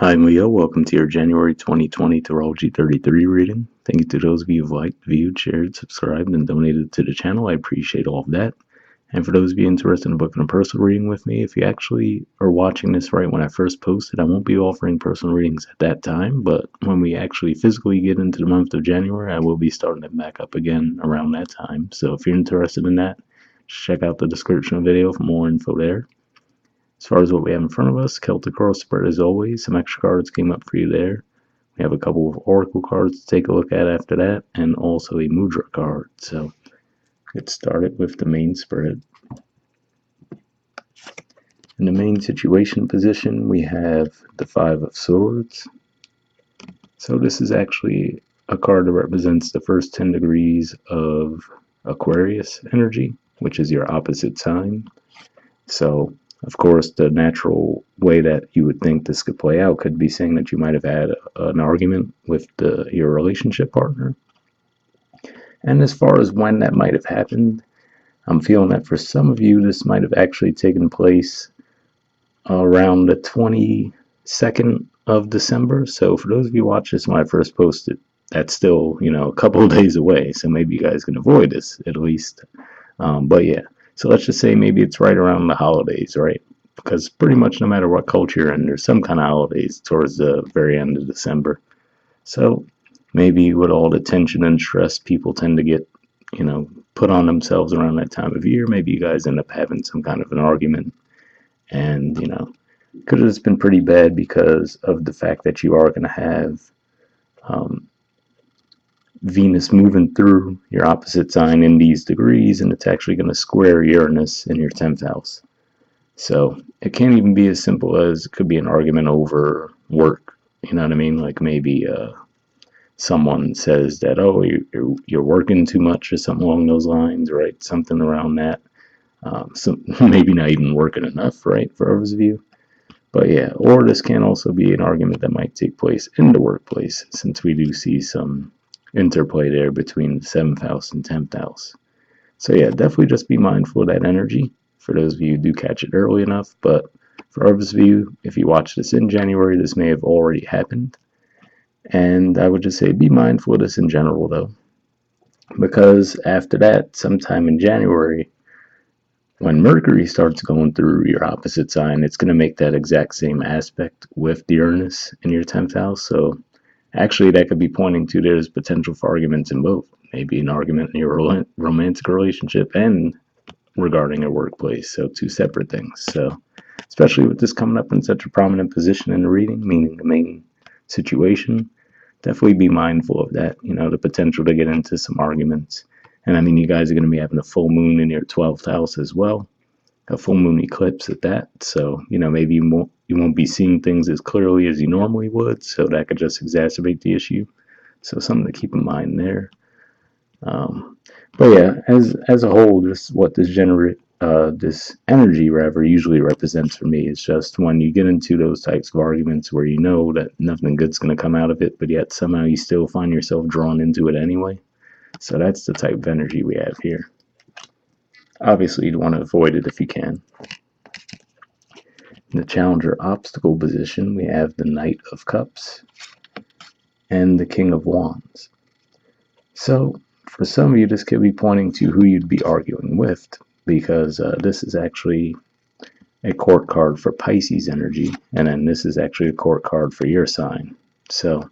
Hi, Leo. Welcome to your January 2020 Astrology 33 reading. Thank you to those of you who've liked, viewed, shared, subscribed, and donated to the channel. I appreciate all of that. And for those of you interested in booking a personal reading with me, if you actually are watching this right when I first posted, I won't be offering personal readings at that time, but when we actually physically get into the month of January, I will be starting it back up again around that time. So if you're interested in that, just check out the description of the video for more info there. As far as what we have in front of us, Celtic Cross spread as always. Some extra cards came up for you there. We have a couple of Oracle cards to take a look at after that, and also a mudra card. So get started with the main spread. In the main situation position, we have the Five of Swords. So this is actually a card that represents the first 10 degrees of Aquarius energy, which is your opposite sign. So of course, the natural way that you would think this could play out could be saying that you might have had an argument with your relationship partner. And as far as when that might have happened, I'm feeling that for some of you, this might have actually taken place around the 22nd of December. So for those of you watch this when I first posted, that's still, a couple of days away. So maybe you guys can avoid this at least. But yeah. So let's just say maybe it's right around the holidays, right? Because pretty much no matter what culture you're in, there's some kind of holidays towards the very end of December. So maybe with all the tension and stress people tend to get, put on themselves around that time of year, maybe you guys end up having some kind of an argument. And, could have just been pretty bad because of the fact that you are going to have Venus moving through your opposite sign in these degrees, and it's actually going to square Uranus in your 10th house. So it can't even be as simple as it could be an argument over work. You know what I mean? Like maybe someone says that, oh, you're working too much or something along those lines, right? Something around that. So maybe not even working enough, right, for others of you. But yeah, or this can also be an argument that might take place in the workplace, since we do see some interplay there between the 7th house and 10th house. So yeah, definitely just be mindful of that energy for those of you who do catch it early enough. But for others of you, if you watch this in January, this may have already happened. And I would just say be mindful of this in general though, because after that, sometime in January, when Mercury starts going through your opposite sign, it's going to make that exact same aspect with the Uranus in your 10th house. So actually, that could be pointing to there's potential for arguments in both. Maybe an argument in your romantic relationship and regarding your workplace. So two separate things. So especially with this coming up in such a prominent position in the reading, meaning the main situation, definitely be mindful of that, the potential to get into some arguments. And I mean, you guys are going to be having a full moon in your 12th house as well, a full moon eclipse at that. So, maybe you won't be seeing things as clearly as you normally would. So that could just exacerbate the issue. So something to keep in mind there. But yeah, as a whole, just what this energy rather usually represents for me is just when you get into those types of arguments where you know that nothing good's going to come out of it, but yet somehow you still find yourself drawn into it anyway. So that's the type of energy we have here. Obviously, you'd want to avoid it if you can. In the challenger obstacle position, we have the Knight of Cups and the King of Wands. So for some of you, this could be pointing to who you'd be arguing with, because this is actually a court card for Pisces energy, and then this is actually a court card for your sign. So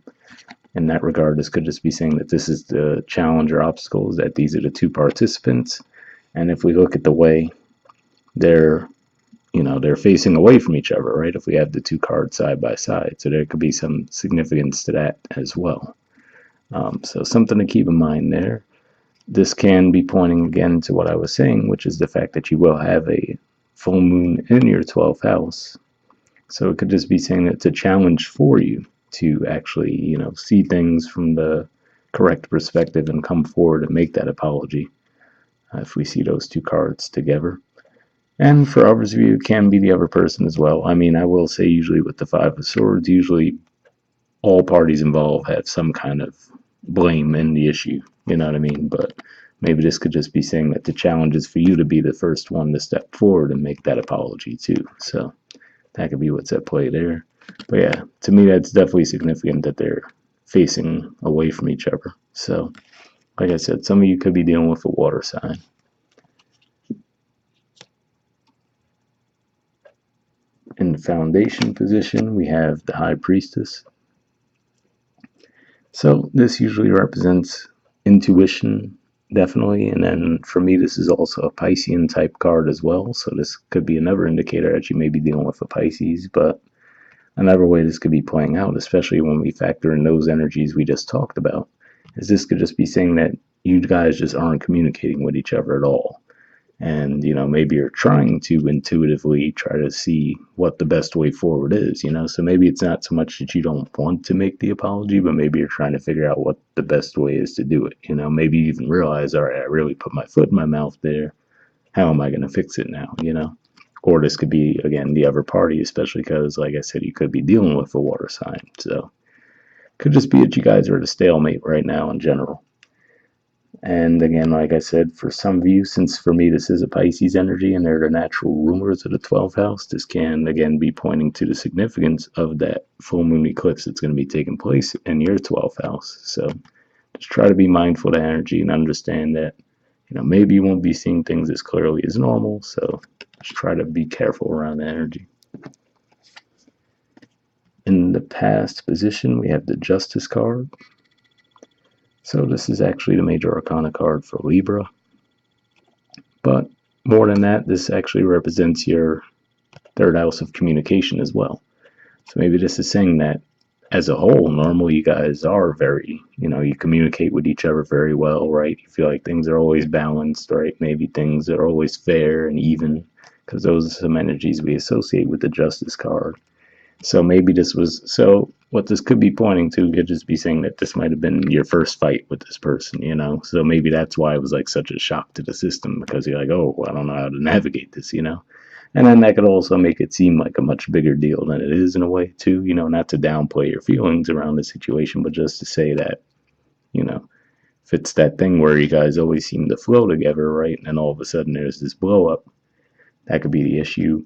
in that regard, this could just be saying that this is the challenger obstacles, that these are the two participants. And if we look at the way they're facing away from each other, right? If we have the two cards side by side, so there could be some significance to that as well. So something to keep in mind there. This can be pointing again to what I was saying, which is the fact that you will have a full moon in your 12th house. So it could just be saying that it's a challenge for you to actually, see things from the correct perspective and come forward and make that apology if we see those two cards together. And for others of you, it can be the other person as well. I mean, I will say usually with the Five of Swords, usually all parties involved have some kind of blame in the issue. You know what I mean? But maybe this could just be saying that the challenge is for you to be the first one to step forward and make that apology too. So That could be what's at play there. But yeah, to me, that's definitely significant that they're facing away from each other. So, like I said, some of you could be dealing with a water sign. In the foundation position, we have the High Priestess. So this usually represents intuition, definitely. And then for me, this is also a Piscean type card as well. So this could be another indicator that you may be dealing with a Pisces. But another way this could be playing out, especially when we factor in those energies we just talked about, is this could just be saying that you guys just aren't communicating with each other at all. And maybe you're trying to intuitively try to see what the best way forward is. So maybe it's not so much that you don't want to make the apology, but maybe you're trying to figure out what the best way is to do it. Maybe you even realize, all right, I really put my foot in my mouth there. How am I going to fix it now? Or this could be, again, the other party, especially because, like I said, you could be dealing with a water sign. So could just be that you guys are at a stalemate right now in general. And again, like I said, for some of you, since for me this is a Pisces energy and they're the natural rulers of the 12th house, this can again be pointing to the significance of that full moon eclipse that's going to be taking place in your 12th house. So just try to be mindful of the energy and understand that, maybe you won't be seeing things as clearly as normal. So just try to be careful around the energy. In the past position, we have the Justice card. So this is actually the major arcana card for Libra. But more than that, this actually represents your third house of communication as well. So maybe this is saying that as a whole, normally you guys are very, you communicate with each other very well, right? You feel like things are always balanced, right? Maybe things are always fair and even, because those are some energies we associate with the Justice card. So maybe what this could be pointing to could just be saying that this might have been your first fight with this person, So maybe that's why it was like such a shock to the system, because you're like, oh, well, I don't know how to navigate this, And then that could also make it seem like a much bigger deal than it is in a way too, not to downplay your feelings around the situation, but just to say that, if it's that thing where you guys always seem to flow together, right? And then all of a sudden there's this blow up, that could be the issue.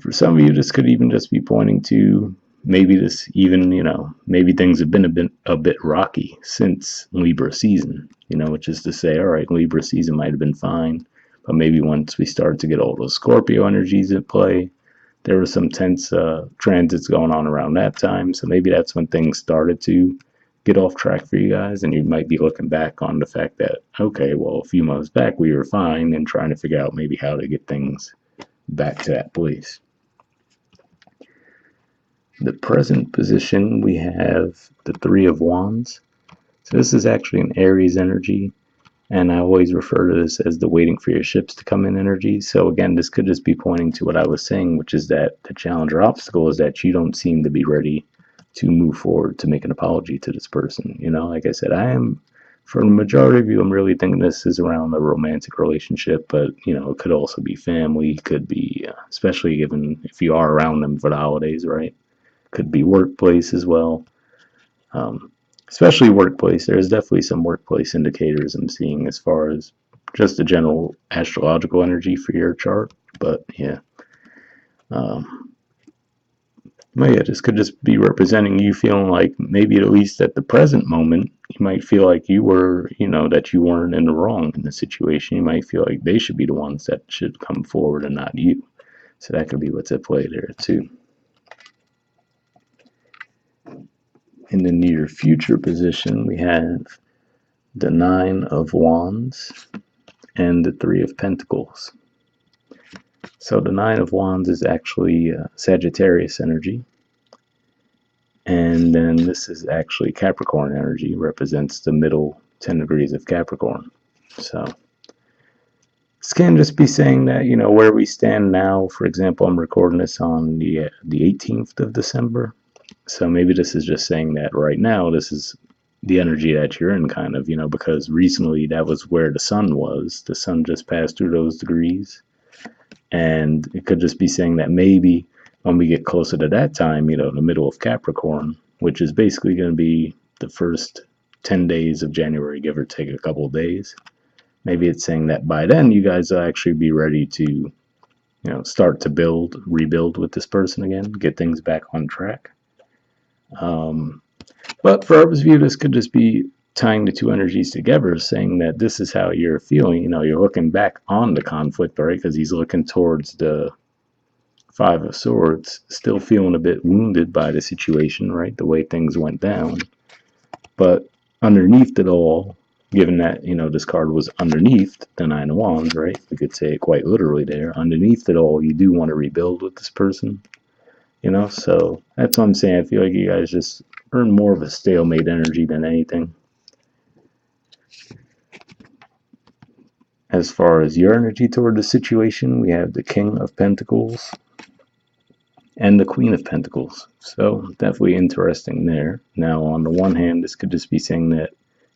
For some of you, this could even just be pointing to maybe maybe things have been a bit rocky since Libra season, which is to say, all right, Libra season might have been fine, but maybe once we started to get all those Scorpio energies at play, there were some tense transits going on around that time. So maybe that's when things started to get off track for you guys, and you might be looking back on the fact that, okay, well, a few months back we were fine, and trying to figure out maybe how to get things back to that place. The present position, we have the Three of Wands. So this is actually an Aries energy, and I always refer to this as the waiting for your ships to come in energy. So again, this could just be pointing to what I was saying, which is that the challenge or obstacle is that you don't seem to be ready to move forward to make an apology to this person. Like I said, for the majority of you, I'm really thinking this is around a romantic relationship, but it could also be family, could be, especially given if you are around them for the holidays, right? Could be workplace as well. Especially workplace. There's definitely some workplace indicators I'm seeing as far as just the general astrological energy for your chart. But yeah. This could just be representing you feeling like maybe at least at the present moment, you might feel like you were, that you weren't in the wrong in the situation. You might feel like they should be the ones that should come forward and not you. So that could be what's at play there too. In the near future position, we have the Nine of Wands and the Three of Pentacles. So the Nine of Wands is actually Sagittarius energy. And then this is actually Capricorn energy, represents the middle 10 degrees of Capricorn. So this can just be saying that, where we stand now, for example, I'm recording this on the 18th of December. So maybe this is just saying that right now, this is the energy that you're in, kind of, because recently that was where the sun was. The sun just passed through those degrees. And it could just be saying that maybe when we get closer to that time, the middle of Capricorn, which is basically going to be the first 10 days of January, give or take a couple of days. Maybe it's saying that by then you guys will actually be ready to start to rebuild with this person again, get things back on track. But for Arb's view, this could just be tying the two energies together, saying that this is how you're feeling. You're looking back on the conflict, right? Because he's looking towards the Five of Swords, still feeling a bit wounded by the situation, right? The way things went down. But underneath it all, given that, this card was underneath the Nine of Wands, right? We could say it quite literally there. Underneath it all, you do want to rebuild with this person, So that's what I'm saying. I feel like you guys just earn more of a stalemate energy than anything. As far as your energy toward the situation, we have the King of Pentacles and the Queen of Pentacles. So definitely interesting there. Now, on the one hand, this could just be saying that,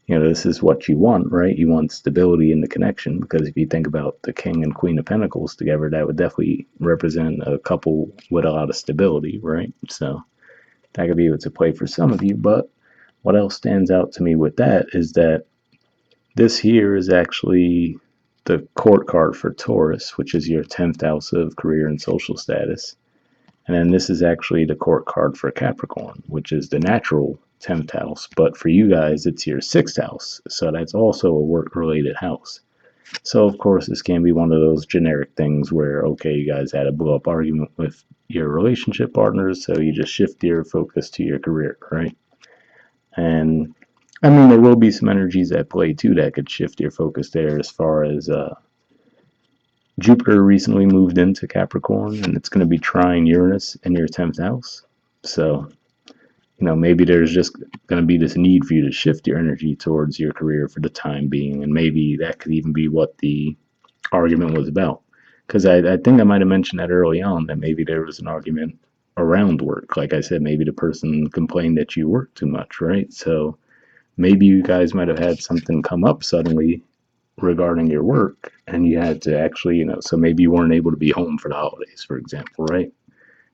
this is what you want, right? You want stability in the connection, because if you think about the King and Queen of Pentacles together, that would definitely represent a couple with a lot of stability, right? So that could be what's at play for some of you. But what else stands out to me with that is that this here is actually the court card for Taurus, which is your 10th house of career and social status. And then this is actually the court card for Capricorn, which is the natural 10th house. But for you guys, it's your 6th house. So that's also a work-related house. So, of course, this can be one of those generic things where, okay, you guys had a blow-up argument with your relationship partners, so you just shift your focus to your career, right? And, I mean, there will be some energies at play, too, that could shift your focus there, as far as Jupiter recently moved into Capricorn, and it's going to be trine Uranus in your 10th house. So, maybe there's just going to be this need for you to shift your energy towards your career for the time being, and maybe that could even be what the argument was about. Because I think I might have mentioned that early on, that maybe there was an argument around work. Like I said, maybe the person complained that you work too much, right? So maybe you guys might have had something come up suddenly regarding your work, and you had to actually, so maybe you weren't able to be home for the holidays, for example, right?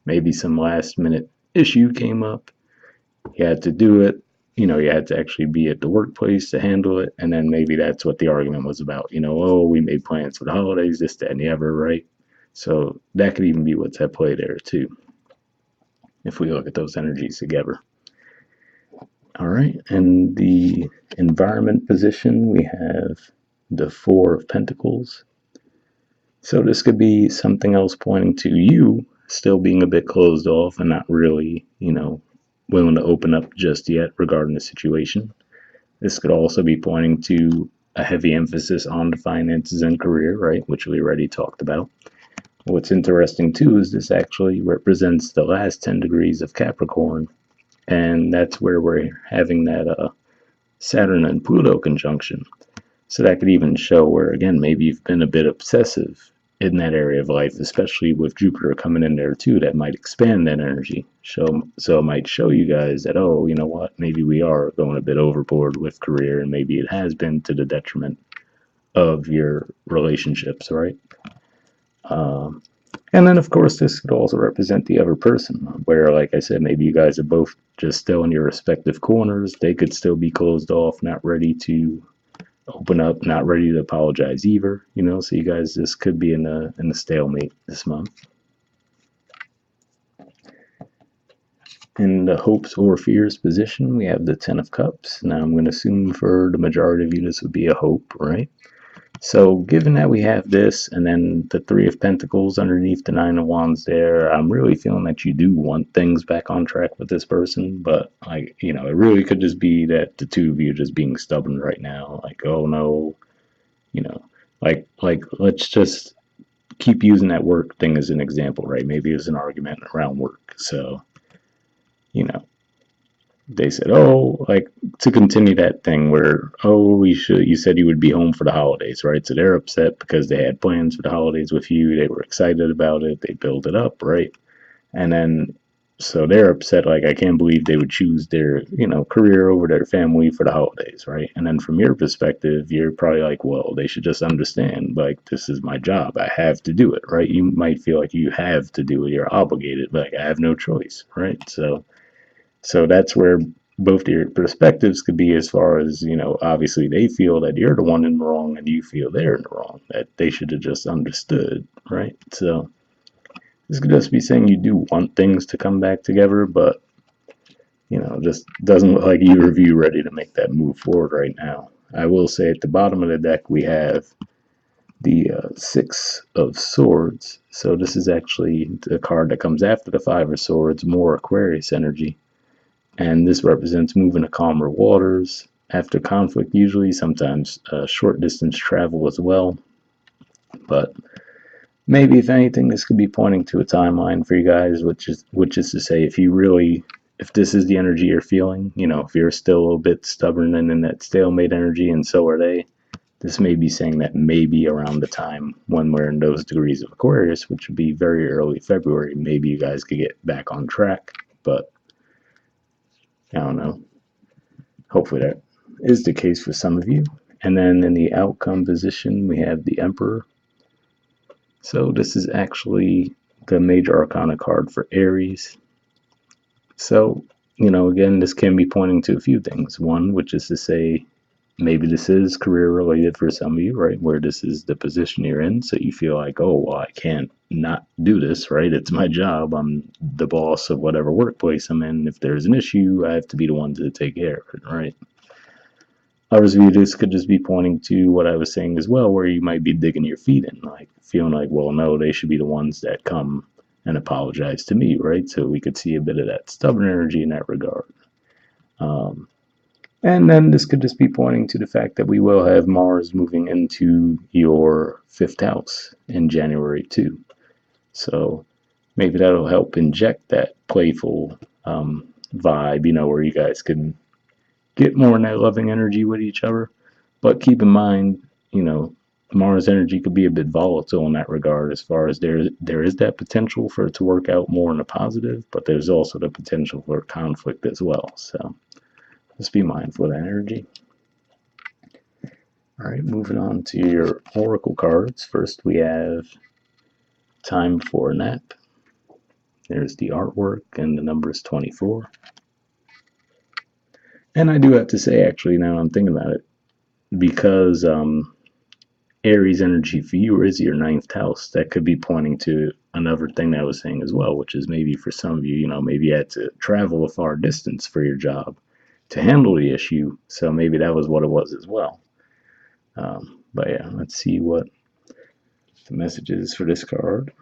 Maybe some last minute issue came up, you had to do it, you had to actually be at the workplace to handle it, and then maybe that's what the argument was about, oh, we made plans for the holidays, this, that, and the other, right? So that could even be what's at play there too, if we look at those energies together. All right, and the environment position, we have the Four of Pentacles. So this could be something else pointing to you still being a bit closed off and not really, willing to open up just yet regarding the situation. This could also be pointing to a heavy emphasis on the finances and career, right, which we already talked about. What's interesting too is this actually represents the last 10 degrees of Capricorn, and that's where we're having that Saturn and Pluto conjunction. So that could even show where, again, maybe you've been a bit obsessive in that area of life, especially with Jupiter coming in there too. That might expand that energy. So it might show you guys that, oh, you know what, maybe we are going a bit overboard with career, and maybe it has been to the detriment of your relationships, right? And then, of course, this could also represent the other person, where, like I said, maybe you guys are both just still in your respective corners. They could still be closed off, not ready to open up, not ready to apologize either, so you guys, this could be in a stalemate this month. In the hopes or fears position, we have the Ten of Cups. Now I'm going to assume for the majority of you this would be a hope, right? So given that we have this, and then the Three of Pentacles underneath the Nine of Wands there, I'm really feeling that you do want things back on track with this person, but it really could just be that the two of you are just being stubborn right now. Like, oh no, like let's just keep using that work thing as an example, right? Maybe it's an argument around work. So, they said, oh, like, to continue that thing where, oh, you said you would be home for the holidays, right? So they're upset because they had plans for the holidays with you. They were excited about it. They built it up, right? And then, so they're upset, like, I can't believe they would choose their, career over their family for the holidays, right? And then from your perspective, you're probably like, well, they should just understand, like, this is my job. I have to do it, right? You might feel like you have to do it. You're obligated, but like, I have no choice, right? So that's where both your perspectives could be, as far as, obviously they feel that you're the one in the wrong and you feel they're in the wrong, that they should have just understood, right? So This could just be saying you do want things to come back together, but just doesn't look like either of you ready to make that move forward right now. I will say at the bottom of the deck we have the Six of Swords. So this is actually the card that comes after the Five of Swords, more Aquarius energy. And this represents moving to calmer waters after conflict, usually, sometimes short distance travel as well. But maybe, if anything, this could be pointing to a timeline for you guys, which is to say, if this is the energy you're feeling, if you're still a little bit stubborn and in that stalemate energy, and so are they, this may be saying that maybe around the time when we're in those degrees of Aquarius, which would be very early February, maybe you guys could get back on track. But I don't know. Hopefully that is the case for some of you. And then in the outcome position, we have the Emperor. So this is actually the major arcana card for Aries. So, again, this can be pointing to a few things. One, which is to say, maybe this is career related for some of you, right? Where this is the position you're in. So you feel like, oh, well, I can't not do this, right? It's my job. I'm the boss of whatever workplace I'm in. If there's an issue, I have to be the one to take care of it, right? Others of you, this could just be pointing to what I was saying as well, where you might be digging your feet in, like feeling like, well, no, they should be the ones that come and apologize to me, right? So we could see a bit of that stubborn energy in that regard. And then this could just be pointing to the fact that we will have Mars moving into your fifth house in January too. So maybe that'll help inject that playful vibe, where you guys can get more in that loving energy with each other. But keep in mind, Mars energy could be a bit volatile in that regard, as far as there is that potential for it to work out more in a positive, but there's also the potential for conflict as well. So just be mindful of that energy. All right, moving on to your oracle cards. First, we have Time for a Nap. There's the artwork, and the number is 24. And I do have to say, actually, now I'm thinking about it, because Aries energy for you is your ninth house, that could be pointing to another thing that I was saying as well, which is maybe for some of you, maybe you had to travel a far distance for your job to handle the issue. So maybe that was what it was as well. But yeah, let's see what the message is for this card.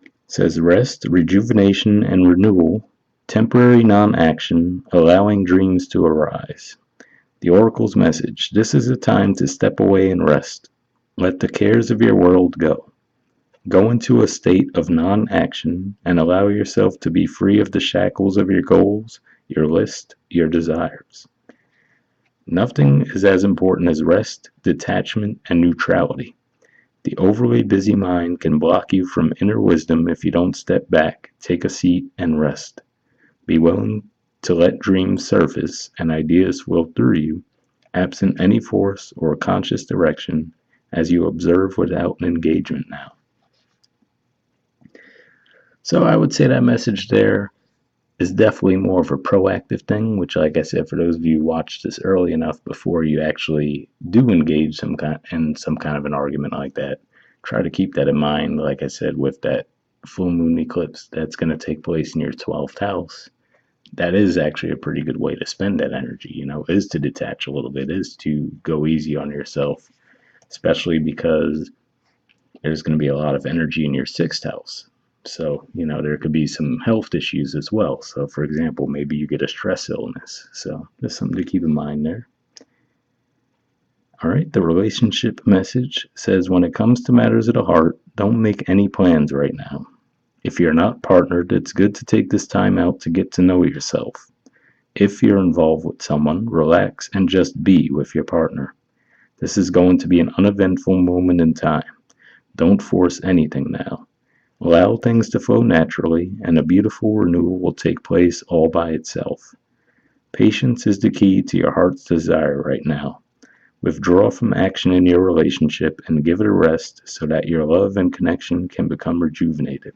It says rest, rejuvenation, and renewal, temporary non-action, allowing dreams to arise. The Oracle's message: this is a time to step away and rest. Let the cares of your world go. Go into a state of non-action and allow yourself to be free of the shackles of your goals, your list, your desires. Nothing is as important as rest, detachment, and neutrality. The overly busy mind can block you from inner wisdom if you don't step back, take a seat, and rest. Be willing to let dreams surface and ideas flow through you, absent any force or conscious direction, as you observe without an engagement now. So I would say that message there is definitely more of a proactive thing, which, like I said, for those of you who watched this early enough before you actually do engage in some kind of an argument like that, try to keep that in mind, like I said, with that full moon eclipse that's going to take place in your 12th house. That is actually a pretty good way to spend that energy, is to detach a little bit, is to go easy on yourself, especially because there's going to be a lot of energy in your sixth house. So, there could be some health issues as well. So, for example, maybe you get a stress illness. So, there's something to keep in mind there. All right, the relationship message says when it comes to matters of the heart, don't make any plans right now. If you're not partnered, it's good to take this time out to get to know yourself. If you're involved with someone, relax and just be with your partner. This is going to be an uneventful moment in time. Don't force anything now. Allow things to flow naturally, and a beautiful renewal will take place all by itself. Patience is the key to your heart's desire right now. Withdraw from action in your relationship and give it a rest so that your love and connection can become rejuvenated.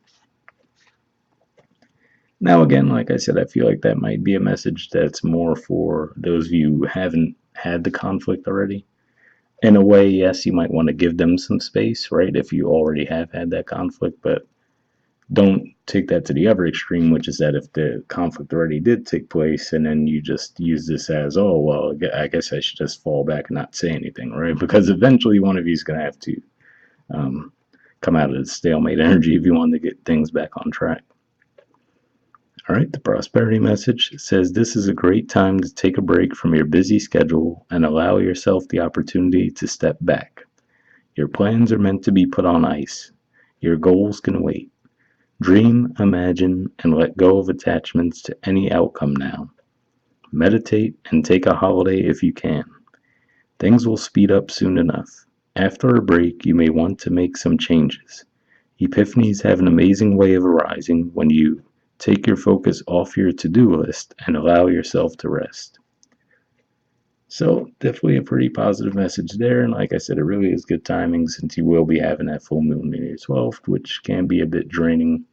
Now, again, like I said, I feel like that might be a message that's more for those of you who haven't had the conflict already. In a way, yes, you might want to give them some space, right? If you already have had that conflict, but don't take that to the other extreme, which is that if the conflict already did take place and then you just use this as, oh, well, I guess I should just fall back and not say anything, right? Because eventually one of you is going to have to um, come out of the stalemate energy if you want to get things back on track. All right, the prosperity message says this is a great time to take a break from your busy schedule and allow yourself the opportunity to step back. Your plans are meant to be put on ice. Your goals can wait. Dream, imagine, and let go of attachments to any outcome now. Meditate and take a holiday if you can. Things will speed up soon enough. After a break, you may want to make some changes. Epiphanies have an amazing way of arising when you take your focus off your to-do list and allow yourself to rest. So, definitely a pretty positive message there. And like I said, it really is good timing since you will be having that full moon in your 12th, which can be a bit draining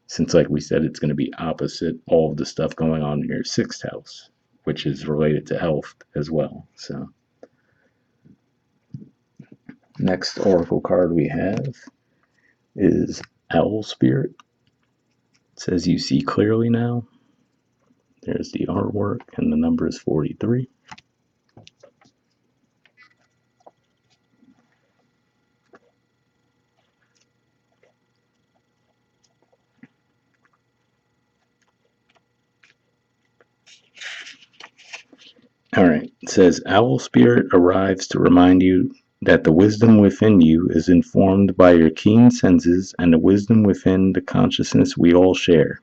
since, like we said, it's going to be opposite all of the stuff going on in your 6th house, which is related to health as well. So, next oracle card we have is Owl Spirit. It says you see clearly now. There's the artwork, and the number is 43. All right. It says Owl Spirit arrives to remind you that the wisdom within you is informed by your keen senses and the wisdom within the consciousness we all share.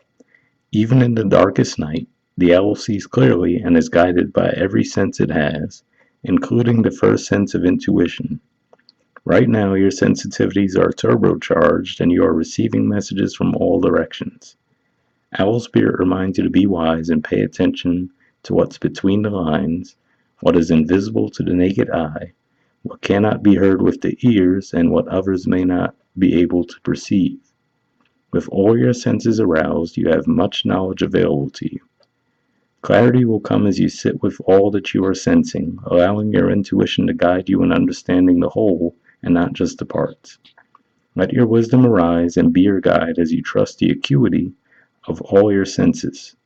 Even in the darkest night, the owl sees clearly and is guided by every sense it has, including the first sense of intuition. Right now, your sensitivities are turbocharged and you are receiving messages from all directions. Owl Spirit reminds you to be wise and pay attention to what's between the lines, what is invisible to the naked eye, what cannot be heard with the ears, and what others may not be able to perceive. With all your senses aroused, you have much knowledge available to you. Clarity will come as you sit with all that you are sensing, allowing your intuition to guide you in understanding the whole and not just the parts. Let your wisdom arise and be your guide as you trust the acuity of all your senses.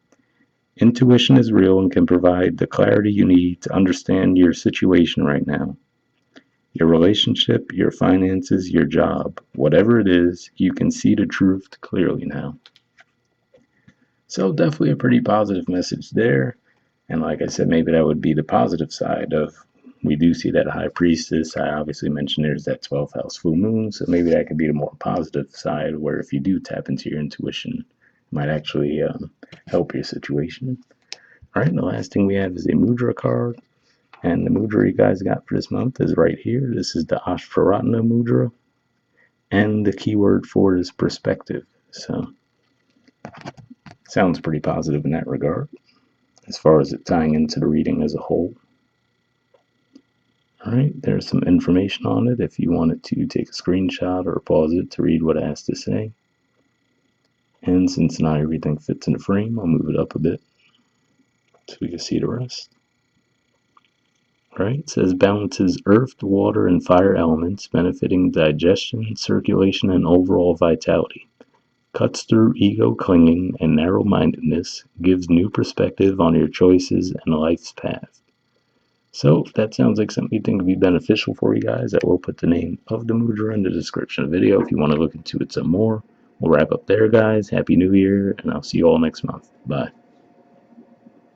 Intuition is real and can provide the clarity you need to understand your situation right now. Your relationship, your finances, your job, whatever it is, you can see the truth clearly now. So definitely a pretty positive message there. And like I said, maybe that would be the positive side of, we do see that high priestess. I obviously mentioned there's that 12th house full moon. So maybe that could be the more positive side where if you do tap into your intuition, it might actually help your situation. All right, and the last thing we have is a mudra card. And the mudra you guys got for this month is right here. This is the Ashvaratna mudra. And the keyword for it is perspective. So sounds pretty positive in that regard, as far as it tying into the reading as a whole. Alright, there's some information on it if you wanted to take a screenshot or pause it to read what it has to say. And since not everything fits in the frame, I'll move it up a bit so we can see the rest. Alright, it says balances earth, water, and fire elements, benefiting digestion, circulation, and overall vitality. Cuts through ego clinging and narrow-mindedness, gives new perspective on your choices and life's path. So if that sounds like something you think would be beneficial for you guys, I will put the name of the mudra in the description of the video if you want to look into it some more. We'll wrap up there, guys. Happy New Year, and I'll see you all next month. Bye.